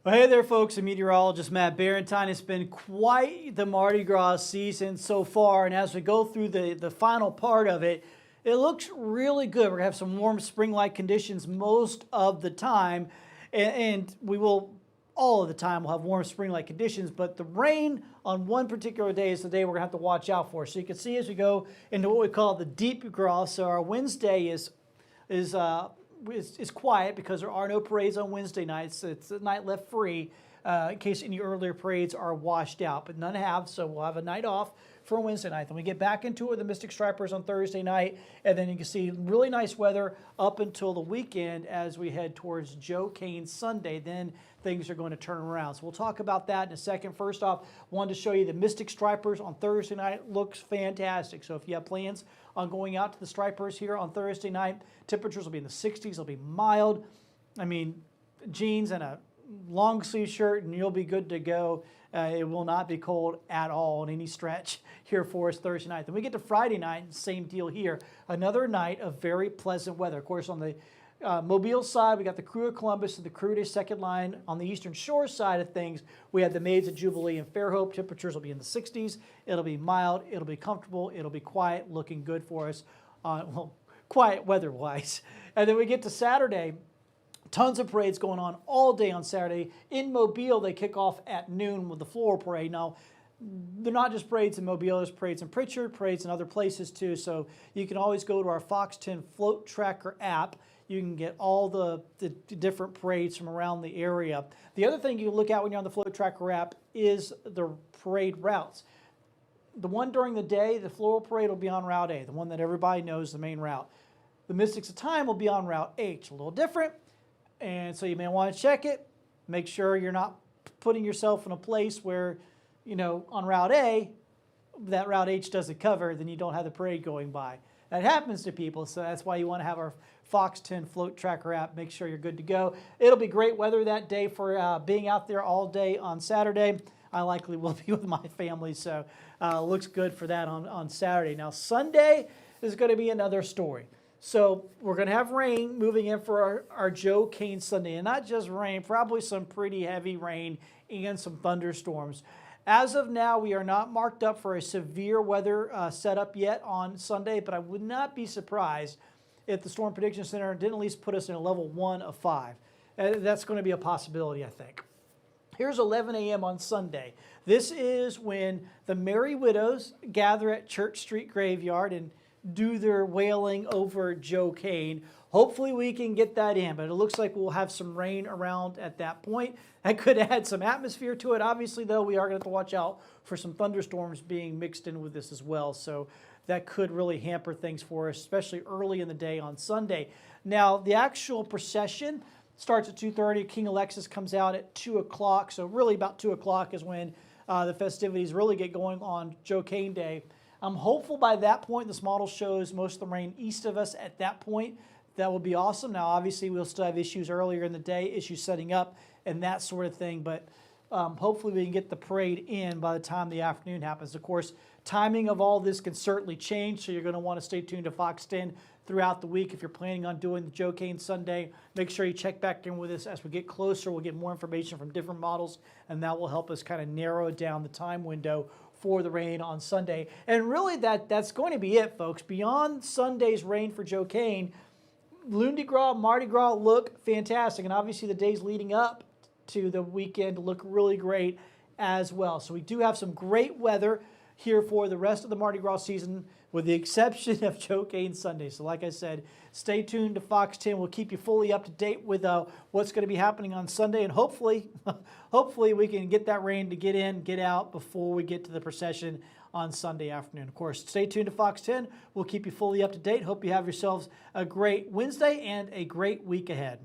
Well, hey there, folks. I'm Meteorologist Matt Barrentine. It's been quite the Mardi Gras season so far, and as we go through the final part of it, it looks really good. We're going to have some warm spring-like conditions most of the time, and we will, all of the time, we'll have warm spring-like conditions, but the rain on one particular day is the day we're going to have to watch out for. So you can see as we go into what we call the deep gras, so our Wednesday is quiet because there are no parades on Wednesday nights. It's a night left free in case any earlier parades are washed out, but none have, so we'll have a night off for Wednesday night. Then we get back into it with the Mystic Stripers on Thursday night, and then you can see really nice weather up until the weekend as we head towards Joe Cain Sunday. Then things are going to turn around. So we'll talk about that in a second. First off, wanted to show you the Mystic Stripers on Thursday night. Looks fantastic. So if you have plans on going out to the Stripers here on Thursday night, temperatures will be in the 60s. They'll be mild. I mean, jeans and a long sleeve shirt and you'll be good to go. It will not be cold at all in any stretch here for us Thursday night. Then we get to Friday night, same deal here. Another night of very pleasant weather. Of course, on the Mobile side, we got the Crew of Columbus and the Crew Day second line. On the Eastern Shore side of things, we have the Maids of Jubilee and Fairhope. Temperatures will be in the 60s. It'll be mild. It'll be comfortable. It'll be quiet, looking good for us, well, quiet weather-wise. And then we get to Saturday. Tons of parades going on all day on Saturday. In Mobile, they kick off at noon with the floral parade. Now, they're not just parades in Mobile, there's parades in Pritchard, parades in other places too. So you can always go to our Fox 10 Float Tracker app. You can get all the different parades from around the area. The other thing you can look at when you're on the Float Tracker app is the parade routes. The one during the day, the floral parade will be on Route A, the one that everybody knows, the main route. The Mystics of Time will be on Route H, a little different. And so you may want to check it. Make sure you're not putting yourself in a place where, you know, on Route A, that Route H doesn't cover, then you don't have the parade going by. That happens to people, so that's why you want to have our Fox 10 Float Tracker app. Make sure you're good to go. It'll be great weather that day for being out there all day on Saturday. I likely will be with my family, so looks good for that on Saturday. Now, Sunday is going to be another story. So we're going to have rain moving in for our Joe Cain Sunday. And not just rain, probably some pretty heavy rain and some thunderstorms. As of now, we are not marked up for a severe weather setup yet on Sunday, but I would not be surprised if the Storm Prediction Center didn't at least put us in a level 1 of 5. That's going to be a possibility, I think. Here's 11 a.m. on Sunday. This is when the Merry Widows gather at Church Street Graveyard and do their wailing over Joe Cain. Hopefully we can get that in, but it looks like we'll have some rain around at that point. That could add some atmosphere to it. Obviously, though, we are going to have to watch out for some thunderstorms being mixed in with this as well. So that could really hamper things for us, especially early in the day on Sunday. Now, the actual procession starts at 2:30. King Alexis comes out at 2 o'clock. So really about 2 o'clock is when the festivities really get going on Joe Cain Day. I'm hopeful by that point this model shows most of the rain east of us at that point. That would be awesome. Now, obviously, we'll still have issues earlier in the day, issues setting up and that sort of thing, but hopefully we can get the parade in by the time the afternoon happens. Of course, timing of all this can certainly change, so you're going to want to stay tuned to Fox 10 throughout the week. If you're planning on doing the Joe Cain Sunday, make sure you check back in with us as we get closer. We'll get more information from different models, and that will help us kind of narrow down the time window for the rain on Sunday. And really that's going to be it, folks. Beyond Sunday's rain for Joe Cain, Lundi Gras, Mardi Gras look fantastic. And obviously the days leading up to the weekend look really great as well. So we do have some great weather here for the rest of the Mardi Gras season, with the exception of Joe Cain Sunday. So like I said, stay tuned to Fox 10. We'll keep you fully up to date with what's going to be happening on Sunday, and hopefully we can get that rain to get in, get out before we get to the procession on Sunday afternoon. Of course, stay tuned to Fox 10. We'll keep you fully up to date. Hope you have yourselves a great Wednesday and a great week ahead.